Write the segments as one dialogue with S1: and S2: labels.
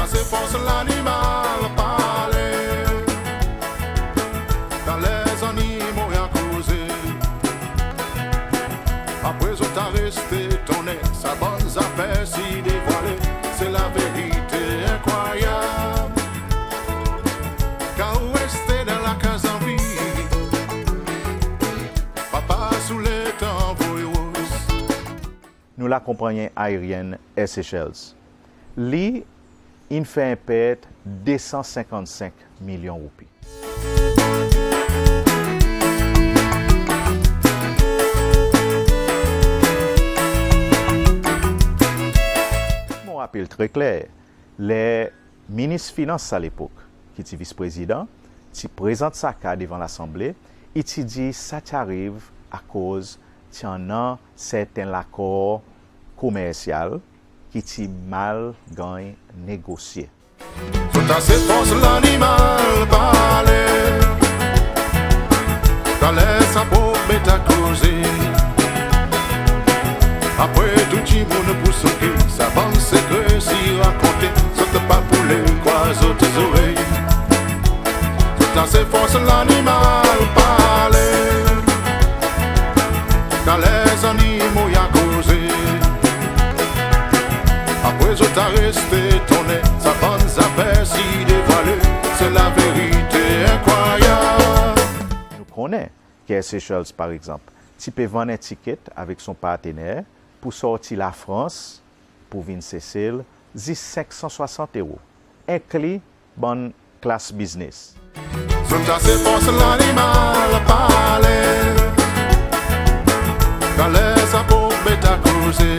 S1: à ces forces l'animal parler. Dans les animaux y a causé. Après on t'a resté tonné, sa bonne affaire si dévoilée. C'est la vérité incroyable. Car où rester dans la case en vie. Papa sous les temps voyous.
S2: Nous la compagnie aérienne Air Seychelles. Li, il fait un perte 255 millions de roupies. Mon rappel très clair, les ministres finances à l'époque, qui étaient vice-président, qui présentent ça devant l'Assemblée, et qui dit ça t'arrive à cause qu'il y en a certains accords commerciaux qui sont mal gagnés négociés.
S1: Tout à ces forces l'animal parler. Dans les sabots bête à causer. Après tout le monde pour sauter. Ça va en secret si raconter. Saute pas pour les croiser tes oreilles. Tout à ces forces l'animal parler. Dans les animaux y a causé. Après je t'ai resté tonné, sa bonne affaire si dévoilée, c'est la vérité incroyable.
S2: Nous connaissons qu'Air Seychelles, par exemple, tu peux vendre un ticket avec son partenaire pour sortir la France, pour venir Seychelles, 560 €, inclus bonne classe business.
S1: Sous ta force l'animal parler, dans les sabots bête à causer.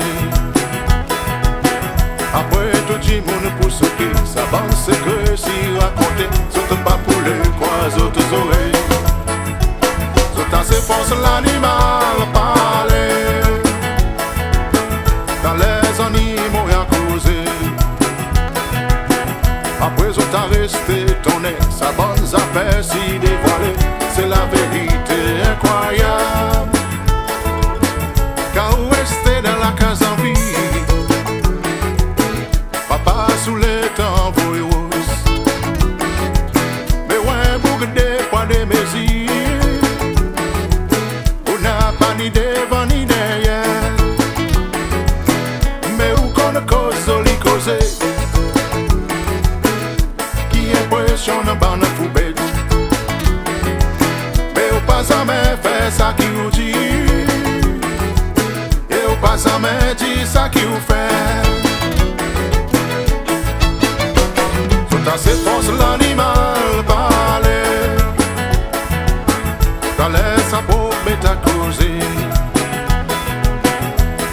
S1: Après tout le monde pour sauter, ça va en secret si raconter. Saute pas pour les croiser tes oreilles. Saute à ces forces l'animal parler. Dans les animaux y a causé. Après je t'ai resté tonné, sa bonne affaire si dévoilée. C'est la vérité incroyable. Car où rester dans la case en vie. Papa sous les temps voyous. Mais ouais, bouge des points de mesure. On n'a pas ni devant ni derrière. Mais où qu'on cause li causer. Qui impressionne dans la poubelle. Mais on pas jamais fait ça qui vous dit. Et on pas jamais dit ça qui vous fait. Dans ces forces l'animal parler. Dans les sabots bête à causer.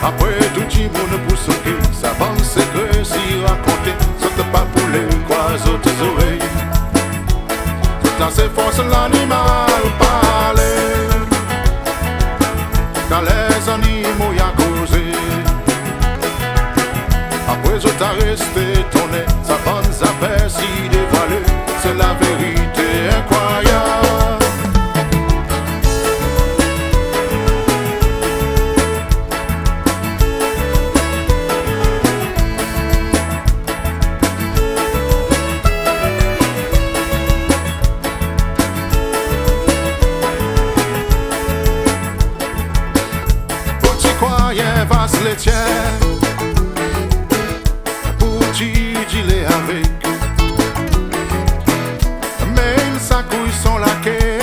S1: Après tout le monde pour sauter. Ça va en secret si raconter. Saute pas pour les croiser tes oreilles. Dans ces forces l'animal parler. Dans les animaux y a causé. Après je t'ai resté tonné, sa bonne affaire si dévoilée, c'est la vérité incroyable. Petit croyant vasse les tiens. Dis-les avec. Même sa couille sont laquées.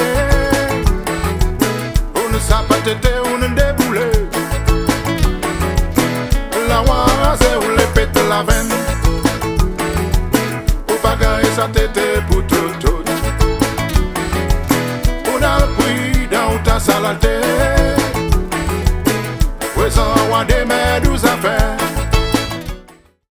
S1: On ne sait pas t'aider, on ne déboule. La oise ou les pète la veine. Ou pas gagner sa tête pour tout. On a pris dans ta salade. Présent roi des mères 12 affaires.